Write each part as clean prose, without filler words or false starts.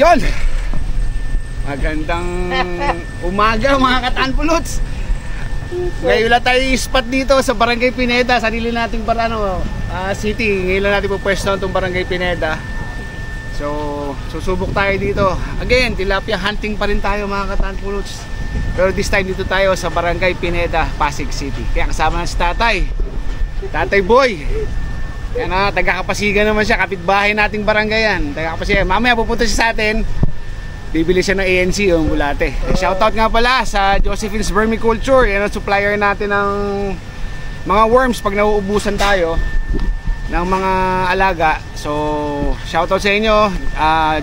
Yon! Magandang umaga mga katanpuluts. Ngayon lang tayo spot dito sa Barangay Pineda, sarili nating city. Ngayon lang natin pupwesto itong Barangay Pineda. So, susubok tayo dito. Again, tilapia hunting pa rin tayo mga katanpuluts. Pero this time dito tayo sa Barangay Pineda, Pasig City. Kaya kasama na si Tatay Boy. Yan na, taga-Kapasigan naman siya, kapitbahay nating barangay yan. Taga-Kapasigan. Mamaya pupunta siya sa atin. Bibili siya ng ANC yung bulate. Shoutout nga pala sa Josephine's Vermiculture. Yan ang supplier natin ng mga worms pag nauubusan tayo ng mga alaga. So, shoutout sa inyo,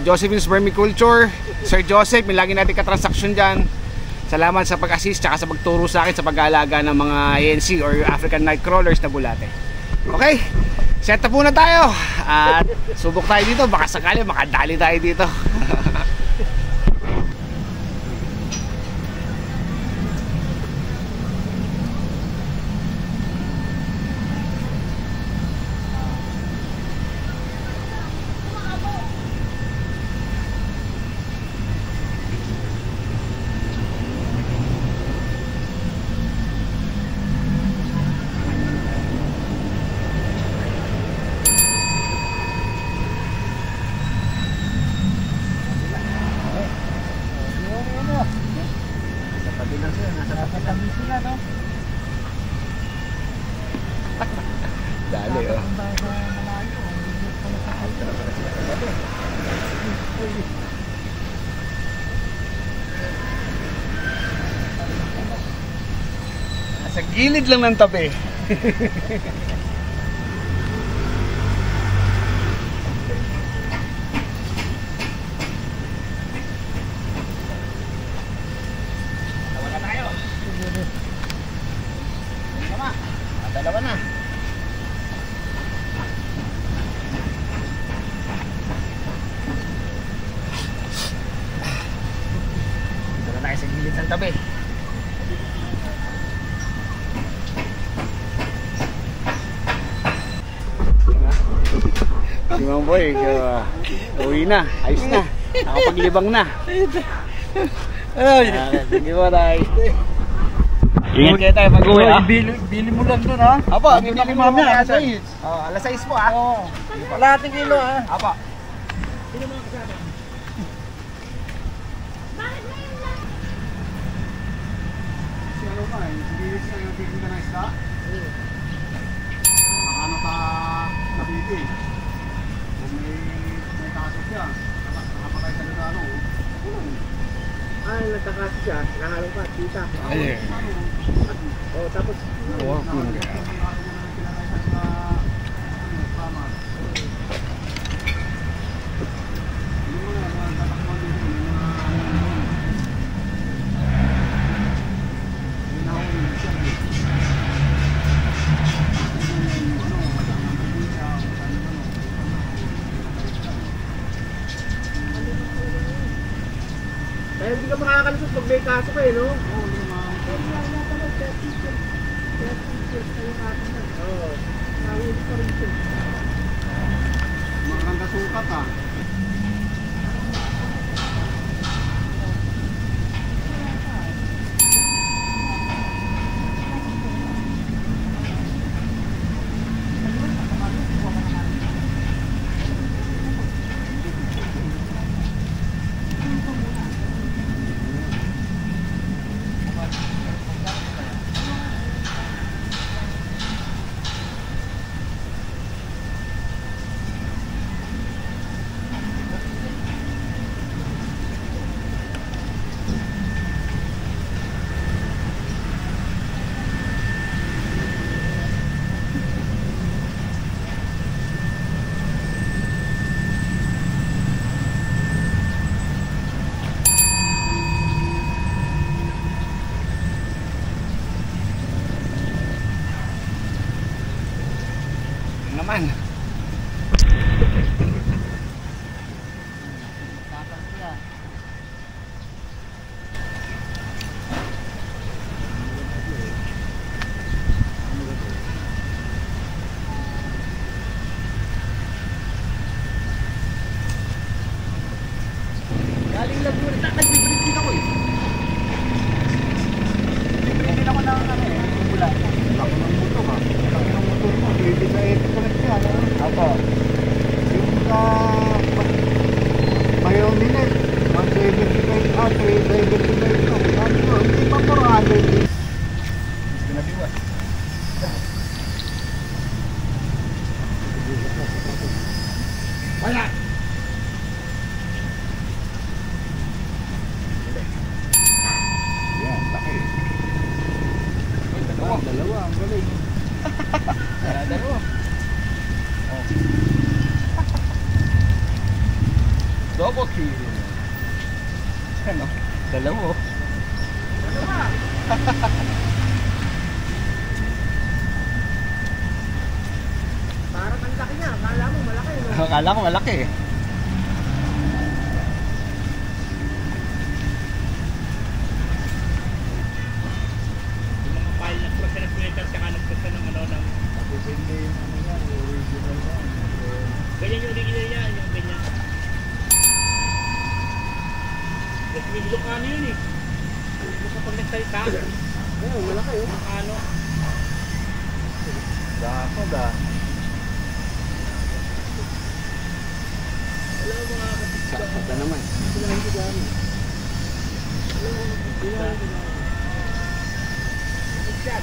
Josephine's Vermiculture. Sir Joseph, may lagi natin katransaksyon dyan. Salamat sa pag-assist at sa pagturo sa akin sa pag-aalaga ng mga ANC or African Nightcrawlers na bulate. Okay, set up muna tayo at subok tayo dito. Baka sakali makadali tayo dito. Dali oh. Sa gilid lang ng tabi. Dalawa na. Dito na tayo sa gilid ng tabi. Si Mang Boy, uwi na. Ayos na. Nakapaglibang na. Sige mo tayo. Ingat kayo tayo mag-uwi ha. Bili mo lang doon ha. Apo, bili mo mamaya alas 6. Alas 6 po ha. Oo. Kalahating kilo ha. Apo. Sino mga kasama? Bakit ngayon lang? Si ano ka eh, hindi siya yung tigil na isda. Nakano ka nabiti. Kung may kaso siya, nakapatay sa lagano. Nagkakaso siya, nakalong pa, tita. Ay, Tapos kaya hindi ka makakalusot pag may kaso ka eh, no? Oo, hindi naman. Oo. Nahuli pa rin siya. maganda sukat ha. Naman. malamig. Sarada mo. Oh. Double kill. Ano? Dala mo. Ano ba? Parang ang laki niya. Akala mo malaki, no? Akala ko malaki eh. Yung mga file na process na sweater tsaka nagpresa ng ano ng Depende yung ano yan, original yan. ganyan yung original niya, yung ganyan. Kasi may Ilocano yun eh. Yung kapag nagsalita, Ayun, malaki yun. ano, Dako da. wala mga kapitsa. Sakot na naman. Sinahin ko dyan. Kapitsa.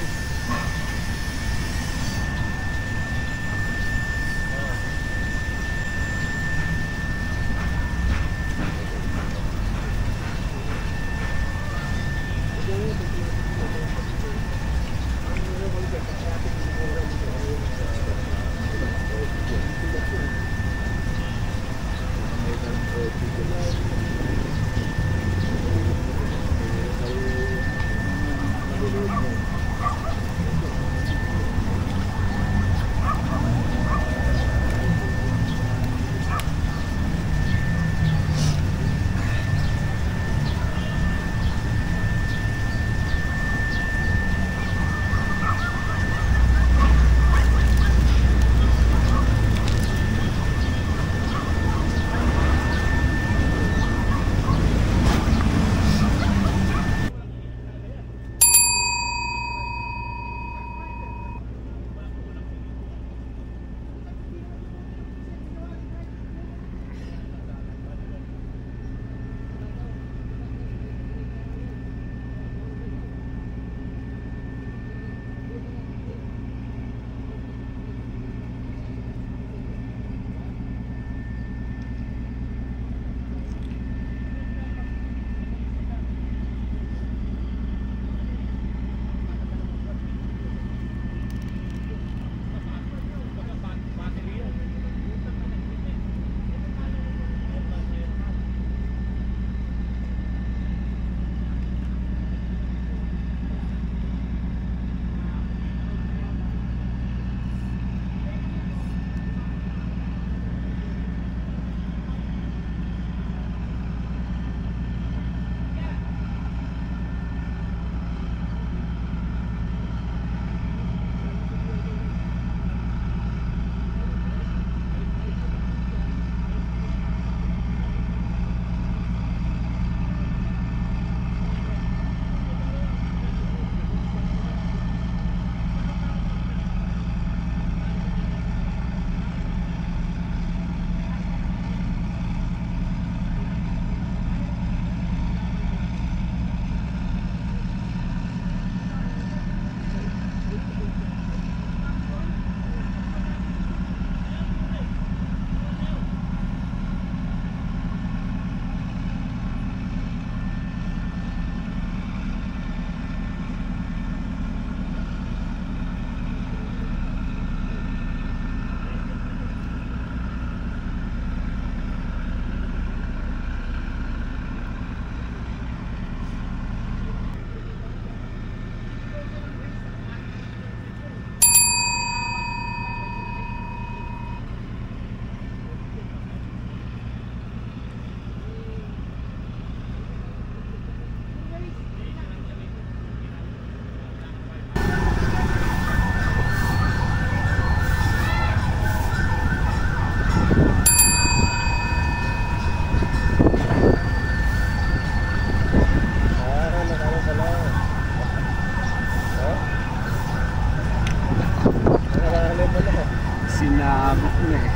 Sinabot na eh.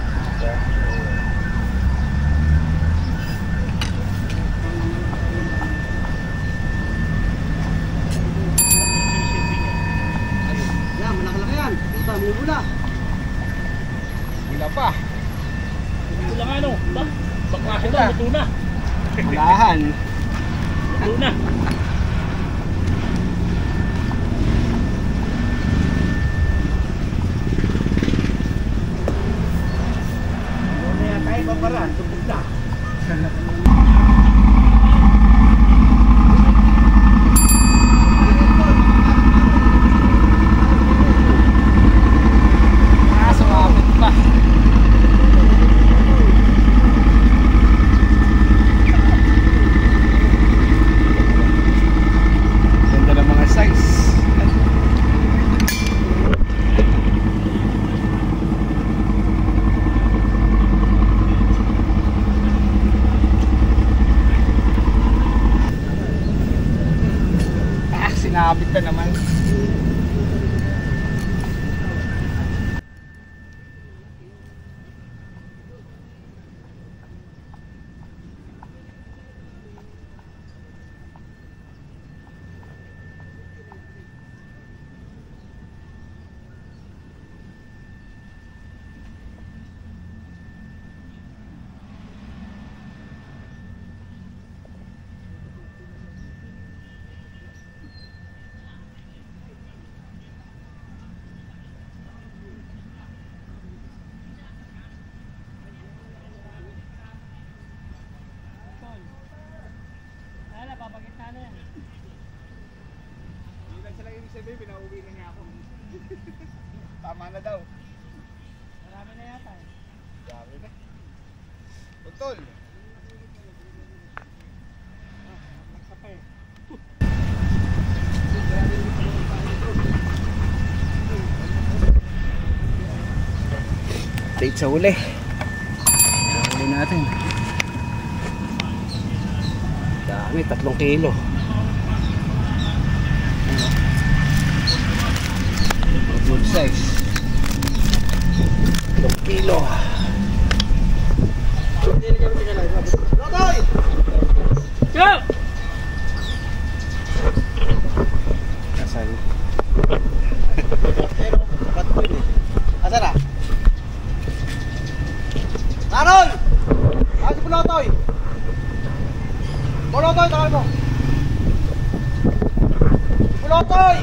Yan, malaki-laki yan. Puta, may bula. Wala pa. Wala nga ano, baklasin na, luto na. Walahan. Luto na. sinabit na naman. Sabi, pinauwi na niya ako. Tama na daw. Marami na yata eh. Dami na. Utol. Kape. Date sa huli. Huli natin. Dami, 3 kilo. Good size. 3 kilo. Lotoy! Go! Kasal. Asan na? Larol! Ah, si Pulotoy! Pulotoy, tawag mo! Pulotoy!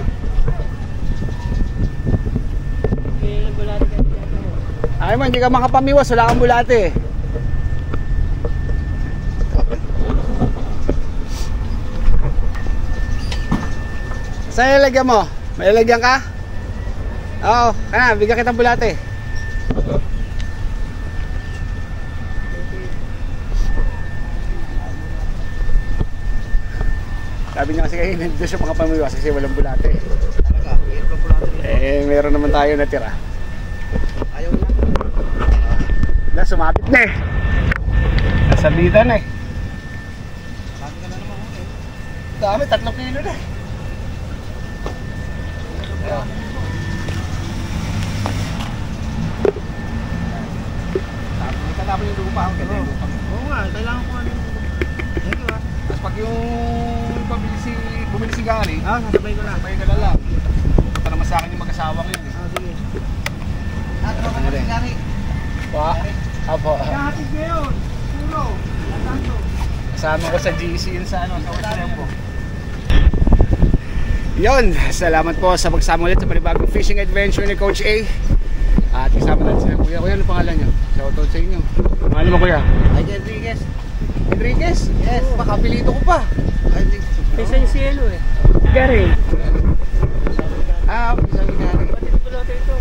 Ay mo, hindi ka makapamiwas, wala kang bulate. Saan ilalagyan mo? May ilalagyan ka? Oo, kana, bigyan kitang bulate. Sabi niya kasi kayo, hindi siya makapamiwas kasi walang bulate. Talaga, mayroon lang pula ito. Eh, meron naman tayo natira. Ayaw na. Na, sumabit na eh. Nasabitan na eh. Sabi ka na naman. Dami, 3 kilo na. Tatapon yung lupa. Oo nga, kailangan ko ano. Thank you ah. Tapos pag yung bumili si Gary, Sasabay ko na. sabay ka na lang. Punta naman sa akin yung mag-asawang yun eh. Sige. Natro ka na rin, Gary. Pa? Apo. Kahatid ngayon. Pulo. Natanto. Kasama ko sa GC yun sa ano, sa Otrembo. Yun, salamat po sa pagsama ulit sa panibagong fishing adventure ni Coach A. At kasama natin sila kuya. Kuya, ano pangalan nyo? Shoutout sa inyo. Pangalan mo kuya? Ay, Enriquez. Enriquez? Yes. Makapilito ko pa. Ay, Isa yung cielo eh. Gary. Ah, okay, sabi Gary. Pati pula ito.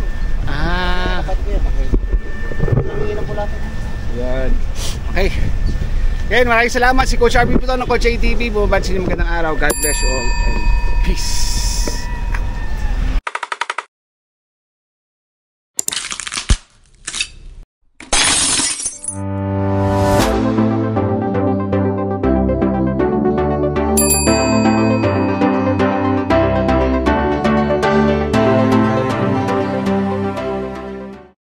Ah, dapat ko yan. Nangingilang pula ito. yan. Okay. Ngayon, maraming salamat si Coach RB po to ng Coach ATV. Bumabad sa inyo magandang araw. God bless you all and peace.